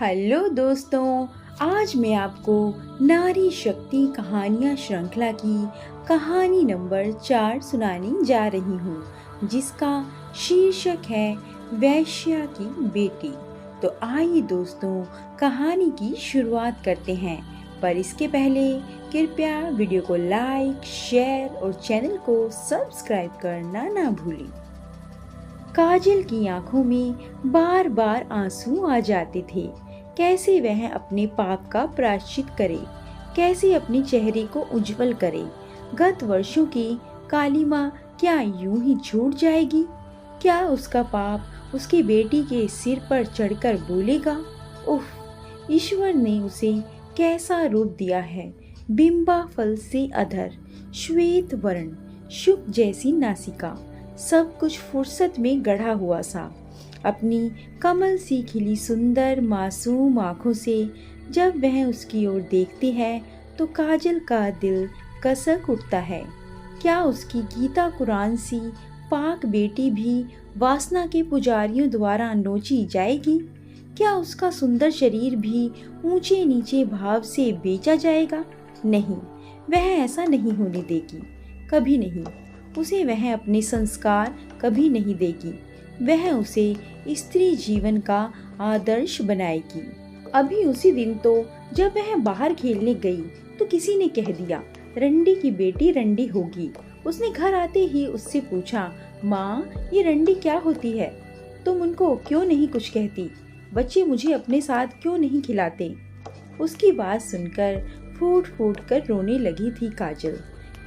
Hello दोस्तों, आज मैं आपको नारी शक्ति कहानियाँ श्रृंखला की कहानी नंबर 4 सुनाने जा रही हूँ, जिसका शीर्षक है वैश्या की बेटी। तो आइए दोस्तों, कहानी की शुरुआत करते हैं। पर इसके पहले कृपया वीडियो को लाइक, शेयर और चैनल को सब्सक्राइब करना ना भूलें। काजल की आंखों में बार बार आंसू आ जाते थे। कैसे वह अपने पाप का प्रायश्चित करे, कैसे अपने चेहरे को उज्जवल करे। गत वर्षों की कालिमा क्या यूं ही छूट जाएगी? क्या उसका पाप उसकी बेटी के सिर पर चढ़कर बोलेगा? उफ, ईश्वर ने उसे कैसा रूप दिया है। बिंबा फल से अधर, श्वेत वर्ण, शुक जैसी नासिका, सब कुछ फुर्सत में गढ़ा हुआ सा। अपनी कमल सी खिली सुंदर मासूम आँखों से जब वह उसकी ओर देखती है तो काजल का दिल कसक उठता है। क्या उसकी गीता कुरान सी पाक बेटी भी वासना के पुजारियों द्वारा नोची जाएगी? क्या उसका सुंदर शरीर भी ऊंचे नीचे भाव से बेचा जाएगा? नहीं, वह ऐसा नहीं होने देगी, कभी नहीं। उसे वह अपने संस्कार कभी नहीं देगी। वह उसे स्त्री जीवन का आदर्श बनाएगी। अभी उसी दिन तो जब वह बाहर खेलने गई तो किसी ने कह दिया, रंडी की बेटी रंडी होगी। उसने घर आते ही उससे पूछा, माँ, ये रंडी क्या होती है? तुम उनको क्यों नहीं कुछ कहती? बच्चे मुझे अपने साथ क्यों नहीं खिलाते? उसकी बात सुनकर फूट फूट कर रोने लगी थी काजल।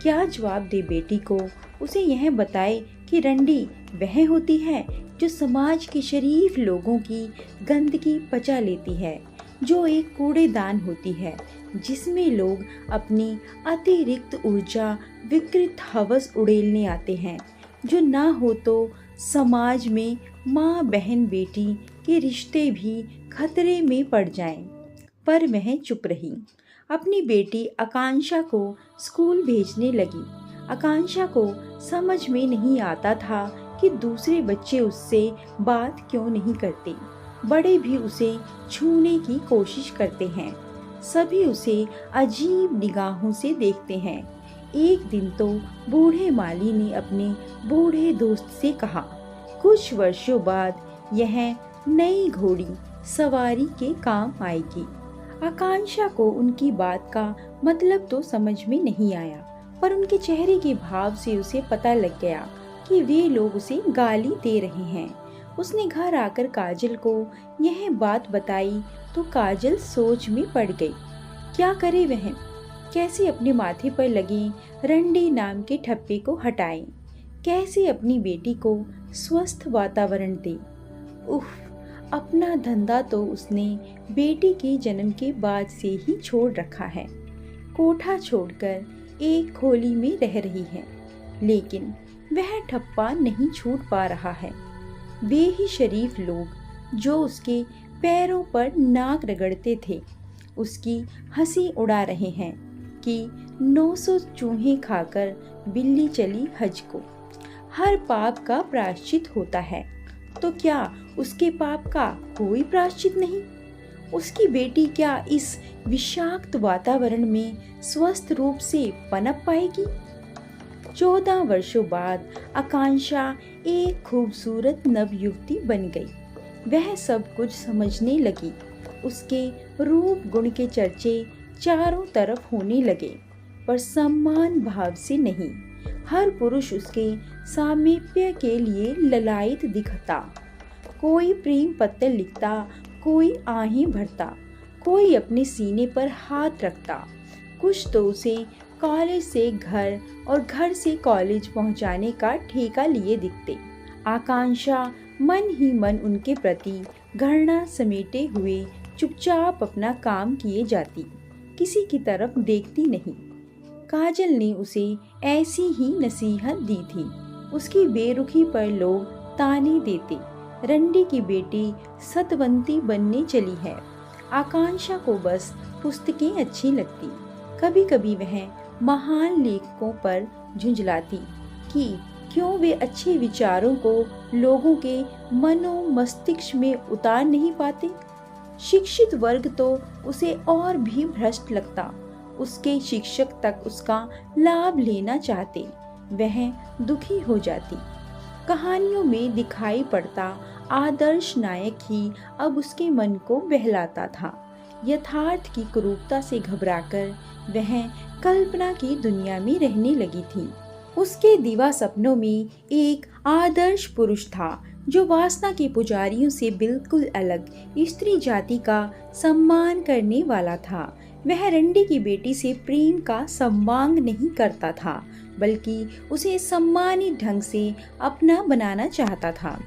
क्या जवाब दे बेटी को? उसे यह बताए कि रंडी वह होती है जो समाज के शरीफ लोगों की गंदगी पचा लेती है, जो एक कूड़ेदान होती है जिसमें लोग अपनी अतिरिक्त ऊर्जा विकृत हवस उड़ेलने आते हैं, जो ना हो तो समाज में माँ बहन बेटी के रिश्ते भी खतरे में पड़ जाएं। पर वह चुप रही। अपनी बेटी आकांक्षा को स्कूल भेजने लगी। आकांक्षा को समझ में नहीं आता था कि दूसरे बच्चे उससे बात क्यों नहीं करते। बड़े भी उसे छूने की कोशिश करते हैं। सभी उसे अजीब निगाहों से देखते हैं। एक दिन तो बूढ़े माली ने अपने बूढ़े दोस्त से कहा, कुछ वर्षों बाद यह नई घोड़ी सवारी के काम आएगी। आकांक्षा को उनकी बात का मतलब तो समझ में नहीं आया, पर उनके चेहरे के भाव से उसे पता लग गया कि वे लोग उसे गाली दे रहे हैं। उसने घर आकर काजल को यह बात बताई तो काजल सोच में पड़ गई। क्या करे वह? कैसे अपने माथे पर लगे रंडी नाम के ठप्पे को हटाए? कैसे अपनी बेटी को स्वस्थ वातावरण दे? उफ, अपना धंधा तो उसने बेटी के जन्म के बाद से ही छोड़ रखा है। कोठा छोड़कर एक खोली में रह रही है, लेकिन वह ठप्पा नहीं छूट पा रहा है। वे ही शरीफ लोग जो उसके पैरों पर नाक रगड़ते थे, उसकी हंसी उड़ा रहे हैं कि 900 चूहे खाकर बिल्ली चली हज को। हर पाप का प्रायश्चित होता है, तो क्या उसके पाप का कोई प्रायश्चित नहीं? उसकी बेटी क्या इस विषाक्त वातावरण में स्वस्थ रूप से पनप पाएगी? 14 वर्षों बाद आकांक्षा एक खूबसूरत नवयुवती बन गई। वह सब कुछ समझने लगी। उसके रूप गुण के चर्चे चारों तरफ होने लगे, पर सम्मान भाव से नहीं। हर पुरुष उसके सामीप्य के लिए ललायत दिखता। कोई प्रेम पत्र लिखता, कोई आहें भरता, कोई अपने सीने पर हाथ रखता। कुछ तो उसे कॉलेज से घर और घर से कॉलेज पहुंचाने का ठेका लिए दिखते। आकांक्षा मन ही मन उनके प्रति घृणा समेटे हुए चुपचाप अपना काम किए जाती, किसी की तरफ देखती नहीं। काजल ने उसे ऐसी ही नसीहत दी थी। उसकी बेरुखी पर लोग ताने देते, रंडी की बेटी सतवंती बनने चली है। आकांक्षा को बस पुस्तकें अच्छी लगती। कभी कभी वह महान लेखकों पर झुंझलाती कि क्यों वे अच्छे विचारों को लोगों के मनो मस्तिष्क में उतार नहीं पाते। शिक्षित वर्ग तो उसे और भी भ्रष्ट लगता। उसके शिक्षक तक उसका लाभ लेना चाहते। वह दुखी हो जाती। कहानियों में दिखाई पड़ता आदर्श नायक ही अब उसके मन को बहलाता था। यथार्थ की क्रूरता से घबराकर वह कल्पना की दुनिया में रहने लगी थी। उसके दिवा सपनों में एक आदर्श पुरुष था जो वासना के पुजारियों से बिल्कुल अलग स्त्री जाति का सम्मान करने वाला था। वह रंडी की बेटी से प्रेम का संवांग नहीं करता था, बल्कि उसे सम्मानित ढंग से अपना बनाना चाहता था।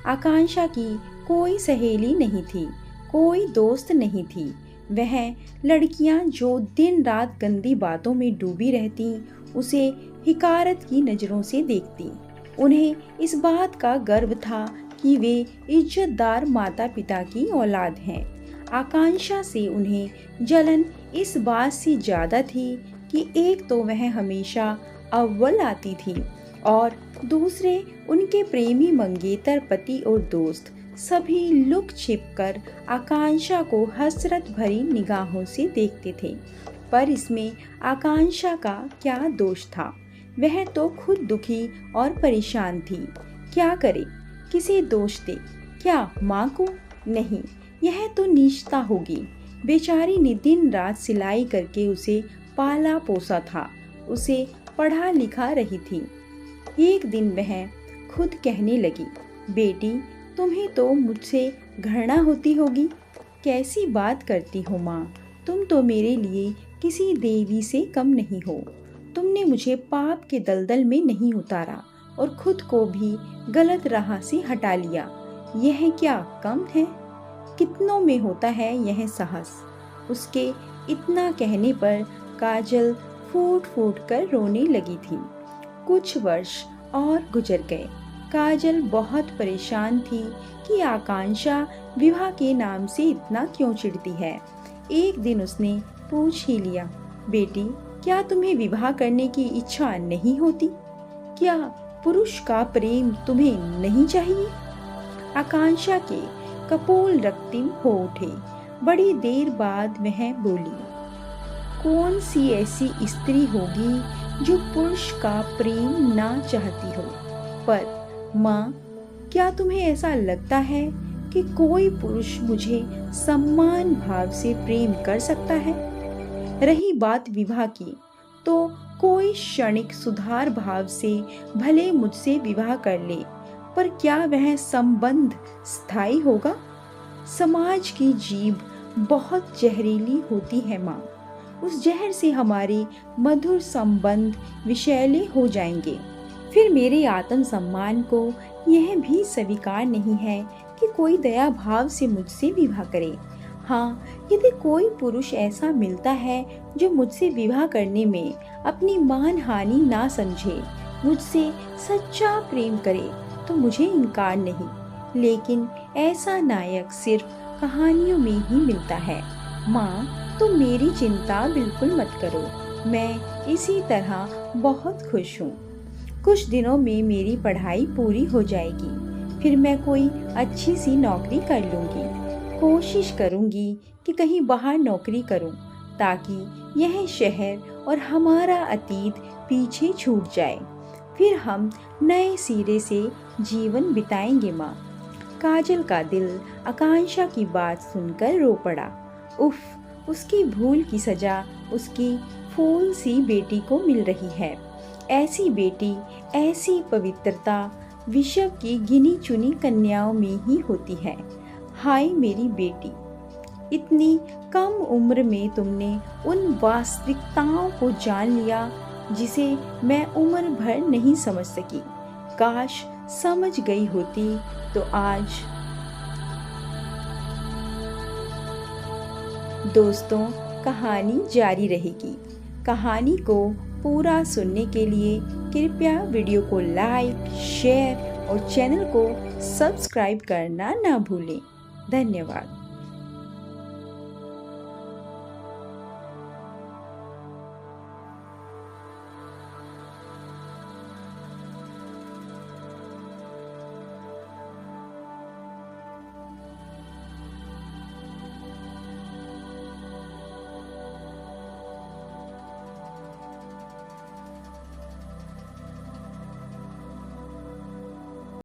आकांक्षा की कोई सहेली नहीं थी, कोई दोस्त नहीं थी। वह लड़कियां जो दिन रात गंदी बातों में डूबी रहती, उसे हिकारत की नज़रों से देखती। उन्हें इस बात का गर्व था कि वे इज्जतदार माता पिता की औलाद हैं। आकांक्षा से उन्हें जलन इस बात से ज़्यादा थी कि एक तो वह हमेशा अव्वल आती थी और दूसरे उनके प्रेमी मंगेतर पति और दोस्त सभी लुक छिप कर आकांक्षा को हसरत भरी निगाहों से देखते थे। पर इसमें आकांक्षा का क्या दोष था? वह तो खुद दुखी और परेशान थी। क्या करे? किसे दोष दे? क्या माँ को? नहीं, यह तो नीचता होगी। बेचारी ने दिन रात सिलाई करके उसे पाला पोसा था, उसे पढ़ा लिखा रही थी। एक दिन वह खुद कहने लगी, बेटी तुम्हें तो मुझसे घृणा होती होगी। कैसी बात करती हो माँ, तुम तो मेरे लिए किसी देवी से कम नहीं हो। तुमने मुझे पाप के दलदल में नहीं उतारा और खुद को भी गलत राह से हटा लिया। यह क्या कम है? कितनों में होता है यह साहस। उसके इतना कहने पर काजल फूट फूट कर रोने लगी थी। कुछ वर्ष और गुजर गए। काजल बहुत परेशान थी कि आकांक्षा विवाह के नाम से इतना क्यों चिढ़ती है। एक दिन उसने पूछ ही लिया, बेटी क्या तुम्हें विवाह करने की इच्छा नहीं होती? क्या पुरुष का प्रेम तुम्हें नहीं चाहिए? आकांक्षा के कपोल रक्तिम हो उठे। बड़ी देर बाद वह बोली, कौन सी ऐसी स्त्री होगी जो पुरुष का प्रेम ना चाहती हो? पर माँ, क्या तुम्हें ऐसा लगता है कि कोई पुरुष मुझे सम्मान भाव से प्रेम कर सकता है? रही बात विवाह की, तो कोई क्षणिक सुधार भाव से भले मुझसे विवाह कर ले, पर क्या वह संबंध स्थायी होगा? समाज की जीभ बहुत जहरीली होती है माँ। उस जहर से हमारे मधुर संबंध विषैले हो जाएंगे। फिर मेरे आत्म सम्मान को यह भी स्वीकार नहीं है कि कोई दया भाव से मुझसे विवाह करे। हाँ, यदि कोई पुरुष ऐसा मिलता है जो मुझसे विवाह करने में अपनी मान हानि ना समझे, मुझसे सच्चा प्रेम करे, तो मुझे इनकार नहीं। लेकिन ऐसा नायक सिर्फ कहानियों में ही मिलता है। माँ, तुम मेरी चिंता बिल्कुल मत करो। मैं इसी तरह बहुत खुश हूँ। कुछ दिनों में मेरी पढ़ाई पूरी हो जाएगी। फिर मैं कोई अच्छी सी नौकरी कर लूँगी। कोशिश करूँगी कि कहीं बाहर नौकरी करूँ, ताकि यह शहर और हमारा अतीत पीछे छूट जाए। फिर हम नए सिरे से जीवन बिताएंगे माँ। काजल का दिल आकांक्षा की बात सुनकर रो पड़ा। उफ, उसकी भूल की सजा उसकी फूल सी बेटी को मिल रही है। ऐसी बेटी, ऐसी पवित्रता विश्व की गिनी चुनी कन्याओं में ही होती है। हाय मेरी बेटी, इतनी कम उम्र में तुमने उन वास्तविकताओं को जान लिया जिसे मैं उम्र भर नहीं समझ सकी। काश समझ गई होती तो आज। दोस्तों, कहानी जारी रहेगी। कहानी को पूरा सुनने के लिए कृपया वीडियो को लाइक, शेयर और चैनल को सब्सक्राइब करना ना भूलें। धन्यवाद।